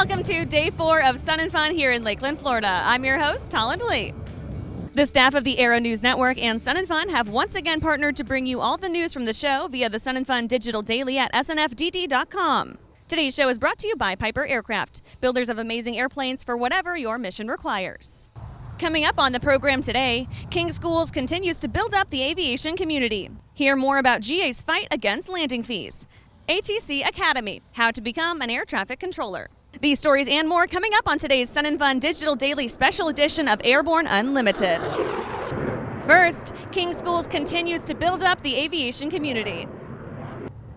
Welcome to Day 4 of Sun and Fun here in Lakeland, Florida. I'm your host, Holland Lee. The staff of the Aero-News Network and Sun and Fun have once again partnered to bring you all the news from the show via the Sun and Fun digital daily at SnF25-Day.com. Today's show is brought to you by Piper Aircraft, builders of amazing airplanes for whatever your mission requires. Coming up on the program today, King Schools continues to build up the aviation community. Hear more about GA's fight against landing fees. ATC Academy, how to become an air traffic controller. These stories and more coming up on today's Sun and Fun Digital Daily Special Edition of Airborne-Unlimited. First, King Schools continues to build up the aviation community.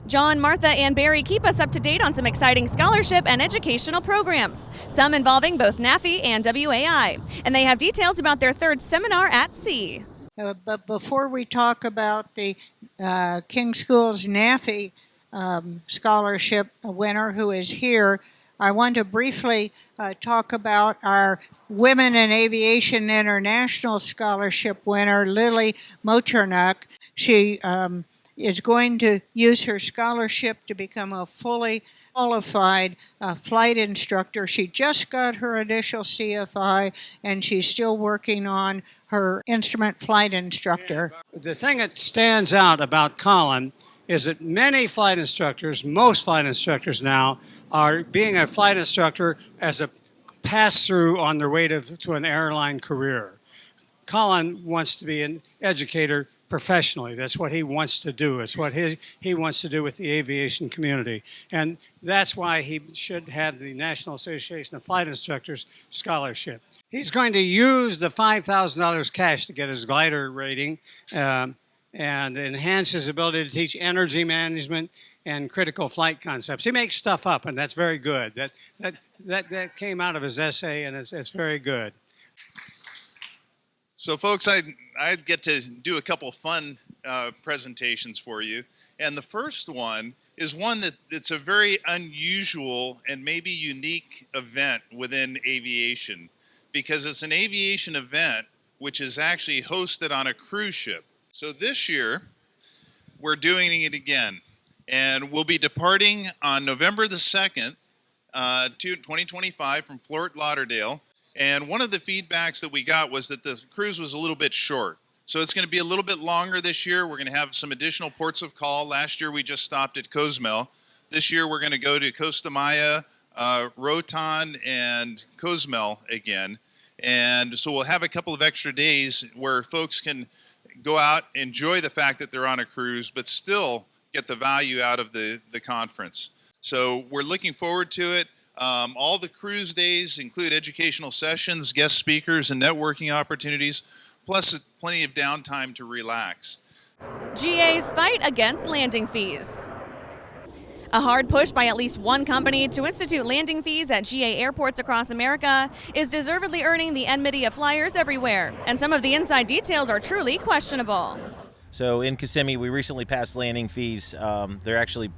John, Martha, and Barry keep us up to date on some exciting scholarship and educational programs, some involving both NAFI and WAI, and they have details about their third seminar at sea. But before we talk about the King Schools NAFI scholarship winner who is here, I want to briefly talk about our Women in Aviation International Scholarship winner, Lily Mochernuk. She is going to use her scholarship to become a fully qualified flight instructor. She just got her initial CFI, and she's still working on her instrument flight instructor. The thing that stands out about Colin is that many flight instructors, most flight instructors now, are being a flight instructor as a pass-through on their way to an airline career. Colin wants to be an educator professionally. That's what he wants to do. It's what he wants to do with the aviation community. And that's why he should have the National Association of Flight Instructors scholarship. He's going to use the $5,000 cash to get his glider rating and enhance his ability to teach energy management and critical flight concepts. He makes stuff up, and that's very good. That came out of his essay, and it's very good. So, folks, I get to do a couple fun presentations for you, and the first one is one that's a very unusual and maybe unique event within aviation, because it's an aviation event which is actually hosted on a cruise ship. So this year, we're doing it again, and we'll be departing on November the 2nd, 2025 from Fort Lauderdale, and one of the feedbacks that we got was that the cruise was a little bit short. So it's going to be a little bit longer this year. We're going to have some additional ports of call. Last year, we just stopped at Cozumel. This year, we're going to go to Costa Maya, Roatan, and Cozumel again. And so we'll have a couple of extra days where folks can go out, enjoy the fact that they're on a cruise, but still get the value out of the conference. So we're looking forward to it. All the cruise days include educational sessions, guest speakers, and networking opportunities, plus plenty of downtime to relax. GA's fight against landing fees. A hard push by at least one company to institute landing fees at GA airports across America is deservedly earning the enmity of flyers everywhere, and some of the inside details are truly questionable. So in Kissimmee, we recently passed landing fees. They're actually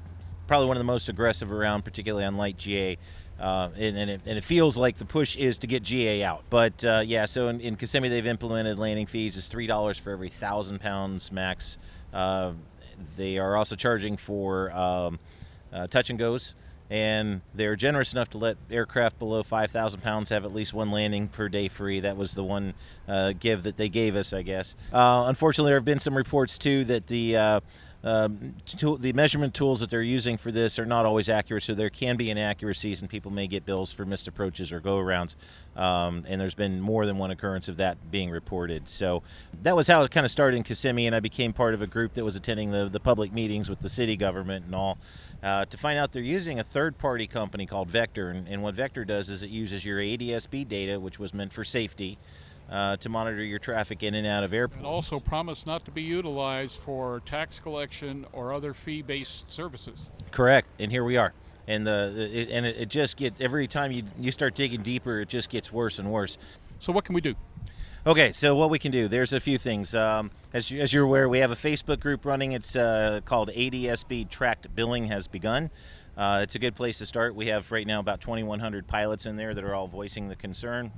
probably one of the most aggressive around, particularly on light GA. And it feels like the push is to get GA out. But yeah, so in Kissimmee, they've implemented landing fees. It's $3 for every 1,000 pounds max. They are also charging for touch and goes, and they're generous enough to let aircraft below 5,000 pounds have at least one landing per day free. That was the one give that they gave us, I guess. Unfortunately, there have been some reports too that the measurement tools that they're using for this are not always accurate, so there can be inaccuracies and people may get bills for missed approaches or go-arounds, and there's been more than one occurrence of that being reported. So that was how it kind of started in Kissimmee, and I became part of a group that was attending the public meetings with the city government and all to find out they're using a third-party company called Vector, and what Vector does is it uses your ADS-B data, which was meant for safety, to monitor your traffic in and out of airports. And also promise not to be utilized for tax collection or other fee-based services. Correct, and here we are. And it just gets, every time you start digging deeper, it just gets worse and worse. So what can we do? Okay, so what we can do, there's a few things. As you're aware, we have a Facebook group running. It's called ADS-B Tracked Billing Has Begun. It's a good place to start. We have right now about 2,100 pilots in there that are all voicing the concern.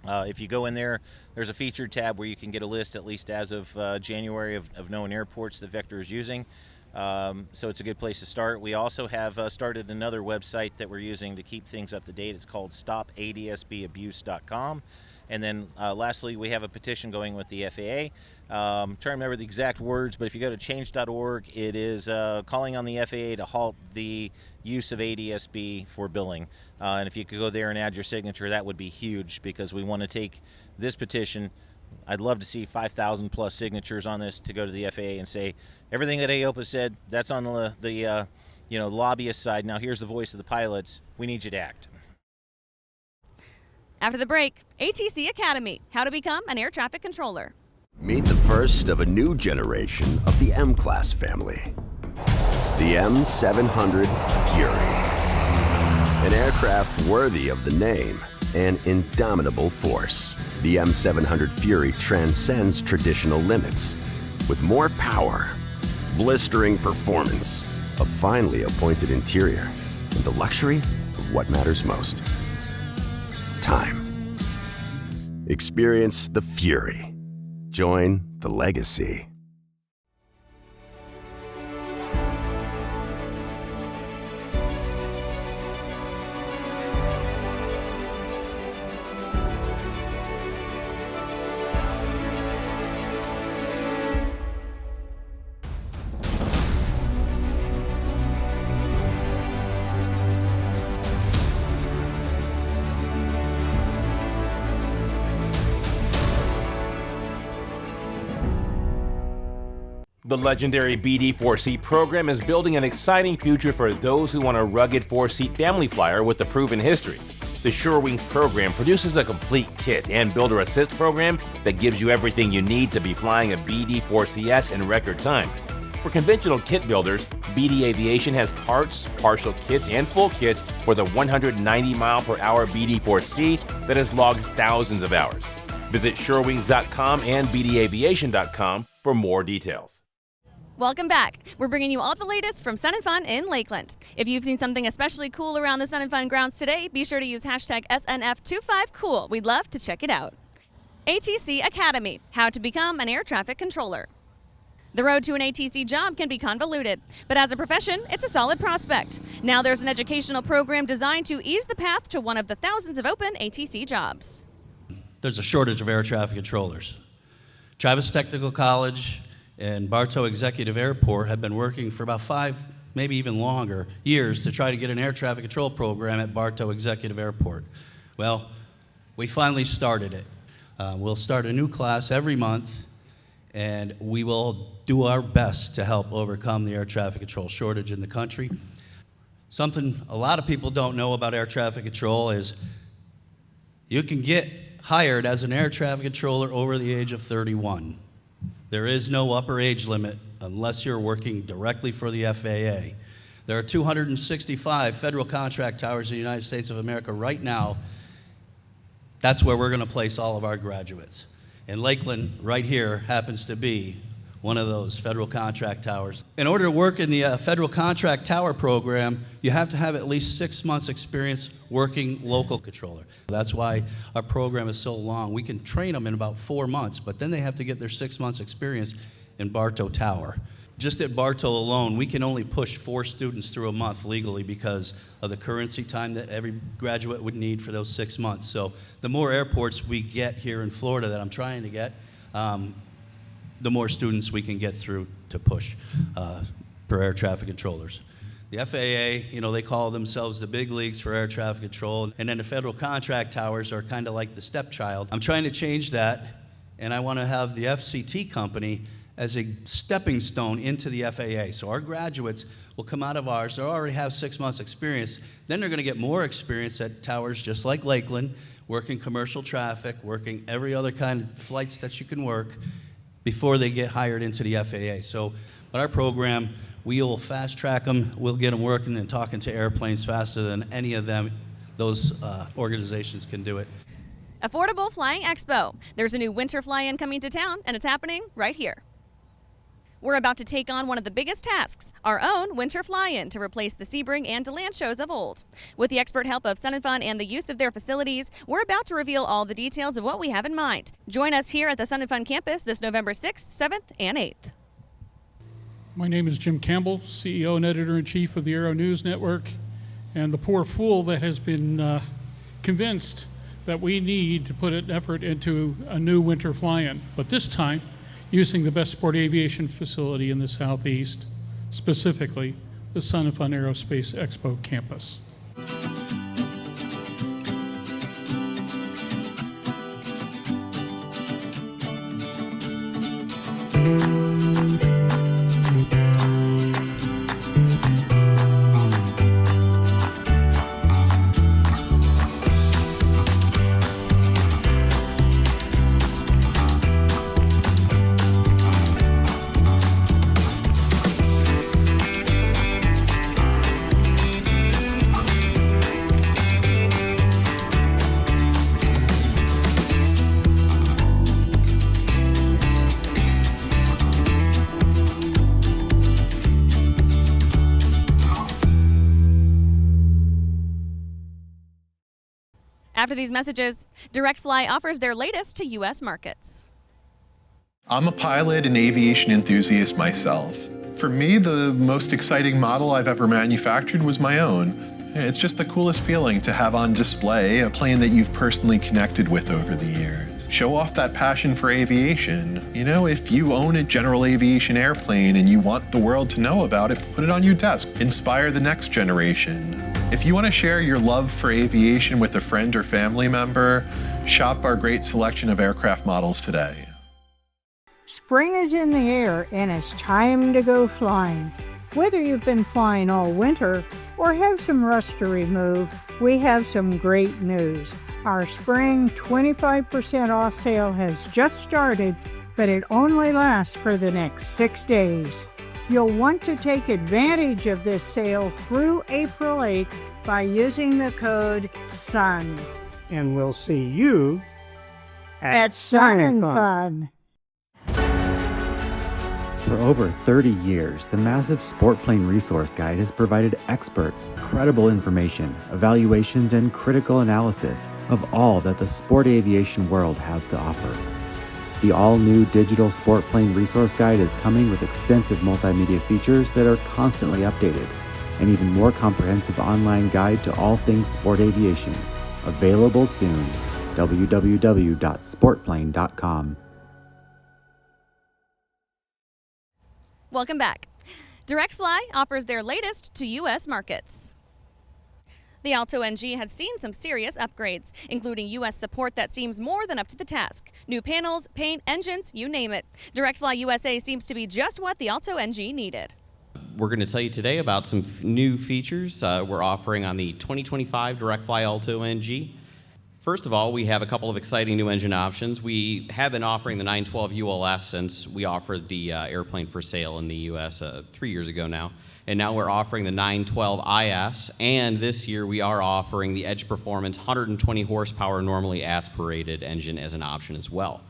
If you go in there, there's a featured tab where you can get a list, at least as of January, of known airports that Vector is using. So it's a good place to start. We also have started another website that we're using to keep things up to date. It's called stopadsbabuse.com. And then lastly, we have a petition going with the FAA. Trying to remember the exact words, but if you go to change.org, it is calling on the FAA to halt the use of ADSB for billing. And if you could go there and add your signature, that would be huge, because we want to take this petition. I'd love to see 5,000 plus signatures on this to go to the FAA and say everything that AOPA said, that's on the lobbyist side. Now here's the voice of the pilots. We need you to act. After the break, ATC Academy, how to become an air traffic controller. Meet the first of a new generation of the M-Class family. The M700 Fury. An aircraft worthy of the name and indomitable force. The M700 Fury transcends traditional limits with more power, blistering performance, a finely appointed interior, and the luxury of what matters most. Time. Experience the Fury. Join the legacy. The legendary BD4C program is building an exciting future for those who want a rugged 4-seat family flyer with a proven history. The SureWings program produces a complete kit and builder assist program that gives you everything you need to be flying a BD4CS in record time. For conventional kit builders, BD Aviation has parts, partial kits, and full kits for the 190-mile-per-hour BD4C that has logged thousands of hours. Visit SureWings.com and BDAviation.com for more details. Welcome back. We're bringing you all the latest from Sun and Fun in Lakeland. If you've seen something especially cool around the Sun and Fun grounds today, be sure to use hashtag SnF25Cool. We'd love to check it out. ATC Academy, how to become an air traffic controller. The road to an ATC job can be convoluted, but as a profession, it's a solid prospect. Now there's an educational program designed to ease the path to one of the thousands of open ATC jobs. There's a shortage of air traffic controllers. Travis Technical College and Bartow Executive Airport have been working for about 5, maybe even longer, years to try to get an air traffic control program at Bartow Executive Airport. Well, we finally started it. We'll start a new class every month, and we will do our best to help overcome the air traffic control shortage in the country. Something a lot of people don't know about air traffic control is you can get hired as an air traffic controller over the age of 31. There is no upper age limit unless you're working directly for the FAA. There are 265 federal contract towers in the United States of America right now. That's where we're going to place all of our graduates. And Lakeland, right here, happens to be one of those federal contract towers. In order to work in the federal contract tower program, you have to have at least 6 months experience working local controller. That's why our program is so long. We can train them in about 4 months, but then they have to get their 6 months experience in Bartow Tower. Just at Bartow alone, we can only push 4 students through a month legally because of the currency time that every graduate would need for those 6 months. So the more airports we get here in Florida that I'm trying to get, the more students we can get through to push for air traffic controllers. The FAA, they call themselves the big leagues for air traffic control, and then the federal contract towers are kind of like the stepchild. I'm trying to change that, and I want to have the FCT company as a stepping stone into the FAA. So our graduates will come out of ours, they already have 6 months experience, then they're going to get more experience at towers just like Lakeland, working commercial traffic, working every other kind of flights that you can work, before they get hired into the FAA. So, but our program, we'll fast track them, we'll get them working and talking to airplanes faster than any of those organizations can do it. Affordable Flying Expo. There's a new winter fly-in coming to town, and it's happening right here. We're about to take on one of the biggest tasks, our own winter fly-in to replace the Sebring and Deland shows of old. With the expert help of Sun and Fun and the use of their facilities, we're about to reveal all the details of what we have in mind. Join us here at the Sun and Fun campus this November 6th, 7th, and 8th. My name is Jim Campbell, CEO and Editor-in-Chief of the Aero-News Network, and the poor fool that has been convinced that we need to put an effort into a new winter fly-in, but this time using the best sport aviation facility in the Southeast, specifically the Sun and Fun Aerospace Expo campus. After these messages, DirectFly offers their latest to U.S. markets. I'm a pilot and aviation enthusiast myself. For me, the most exciting model I've ever manufactured was my own. It's just the coolest feeling to have on display a plane that you've personally connected with over the years. Show off that passion for aviation. You know, if you own a general aviation airplane and you want the world to know about it, put it on your desk. Inspire the next generation. If you want to share your love for aviation with a friend or family member, shop our great selection of aircraft models today. Spring is in the air and it's time to go flying. Whether you've been flying all winter or have some rust to remove, we have some great news. Our spring 25% off sale has just started, but it only lasts for the next 6 days. You'll want to take advantage of this sale through April 8th by using the code SUN. And we'll see you At Sun and Fun. For over 30 years, the massive Sport Plane Resource Guide has provided expert, credible information, evaluations, and critical analysis of all that the sport aviation world has to offer. The all-new digital Sport Plane Resource Guide is coming with extensive multimedia features that are constantly updated, an even more comprehensive online guide to all things sport aviation. Available soon. www.sportplane.com. Welcome back. DirectFly offers their latest to U.S. markets. The Alto NG has seen some serious upgrades, including U.S. support that seems more than up to the task. New panels, paint, engines, you name it. DirectFly USA seems to be just what the Alto NG needed. We're going to tell you today about some new features we're offering on the 2025 DirectFly Alto NG. First of all, we have a couple of exciting new engine options. We have been offering the 912 ULS since we offered the airplane for sale in the U.S. 3 years ago now. And now we're offering the 912 IS, and this year we are offering the Edge Performance 120 horsepower normally aspirated engine as an option as well.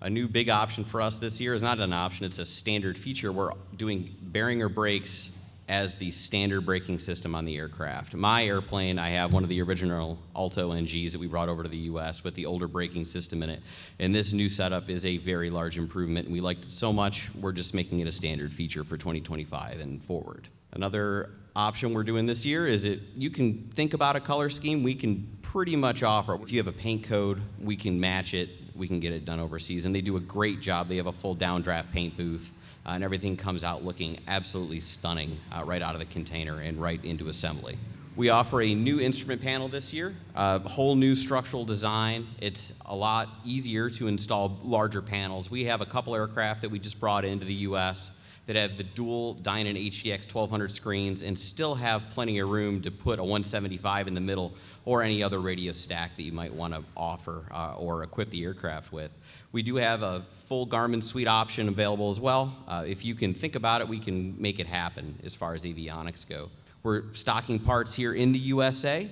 A new big option for us this year is not an option, it's a standard feature. We're doing bearing or brakes as the standard braking system on the aircraft. My airplane, I have one of the original Alto NGs that we brought over to the US with the older braking system in it. And this new setup is a very large improvement, and we liked it so much, we're just making it a standard feature for 2025 and forward. Another option we're doing this year is you can think about a color scheme, we can pretty much offer. If you have a paint code, we can match it, we can get it done overseas, and they do a great job. They have a full downdraft paint booth. And everything comes out looking absolutely stunning right out of the container and right into assembly. We offer a new instrument panel this year, a whole new structural design. It's a lot easier to install larger panels. We have a couple aircraft that we just brought into the US that have the dual Dynon HDX 1200 screens and still have plenty of room to put a 175 in the middle or any other radio stack that you might want to offer or equip the aircraft with. We do have a full Garmin suite option available as well. If you can think about it, we can make it happen as far as avionics go. We're stocking parts here in the USA.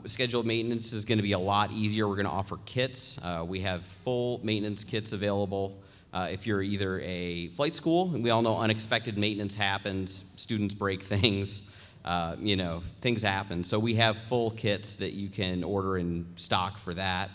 Scheduled maintenance is going to be a lot easier. We're going to offer kits. We have full maintenance kits available. If you're either a flight school, and we all know unexpected maintenance happens, students break things, things happen. So we have full kits that you can order in stock for that.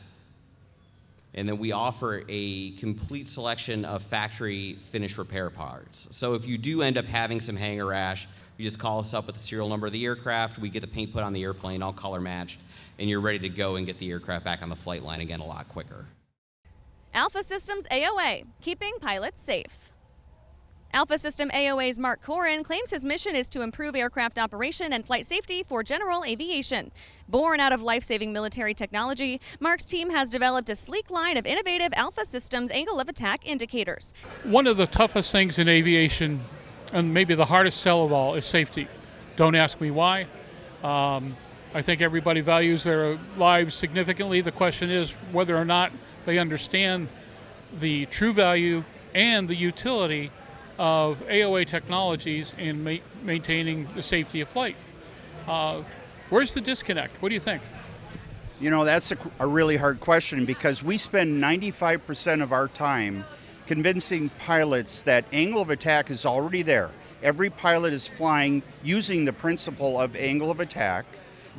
And then we offer a complete selection of factory finish repair parts. So if you do end up having some hanger rash, you just call us up with the serial number of the aircraft, we get the paint put on the airplane, all color matched, and you're ready to go and get the aircraft back on the flight line again a lot quicker. Alpha Systems AOA, keeping pilots safe. Alpha System AOA's Mark Corin claims his mission is to improve aircraft operation and flight safety for general aviation. Born out of life-saving military technology, Mark's team has developed a sleek line of innovative Alpha Systems angle of attack indicators. One of the toughest things in aviation, and maybe the hardest sell of all, is safety. Don't ask me why. I think everybody values their lives significantly. The question is whether or not they understand the true value and the utility of AOA technologies in maintaining the safety of flight. Where's the disconnect? What do you think? You know, that's a really hard question, because we spend 95% of our time convincing pilots that angle of attack is already there. Every pilot is flying using the principle of angle of attack,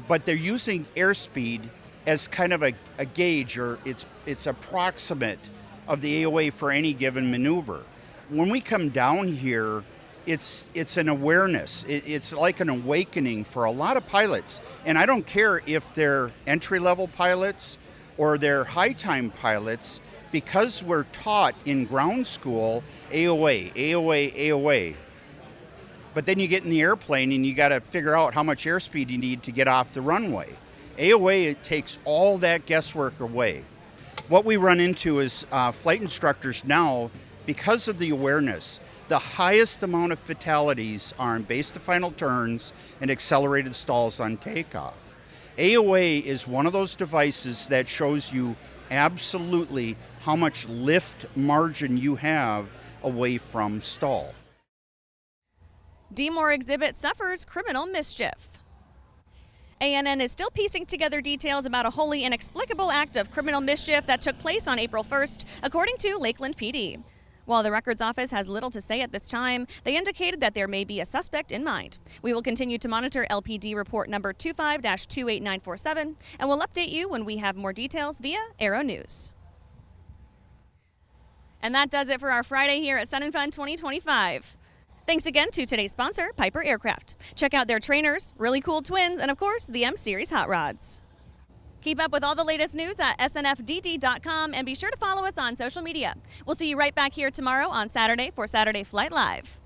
but they're using airspeed as kind of a gauge, or it's approximate of the AOA for any given maneuver. When we come down here, it's an awareness. It's like an awakening for a lot of pilots. And I don't care if they're entry-level pilots or they're high-time pilots, because we're taught in ground school AOA, AOA, AOA. But then you get in the airplane and you got to figure out how much airspeed you need to get off the runway. AOA, it takes all that guesswork away. What we run into is flight instructors now, because of the awareness, the highest amount of fatalities are in base to final turns and accelerated stalls on takeoff. AOA is one of those devices that shows you absolutely how much lift margin you have away from stall. Dimor exhibit suffers criminal mischief. ANN is still piecing together details about a wholly inexplicable act of criminal mischief that took place on April 1st, according to Lakeland PD. While the records office has little to say at this time, they indicated that there may be a suspect in mind. We will continue to monitor LPD report number 25-28947, and we'll update you when we have more details via Aero-News. And that does it for our Friday here at Sun and Fun 2025. Thanks again to today's sponsor, Piper Aircraft. Check out their trainers, really cool twins, and of course, the M-Series hot rods. Keep up with all the latest news at SnF25-Day.com, and be sure to follow us on social media. We'll see you right back here tomorrow on Saturday for Saturday Flight Live.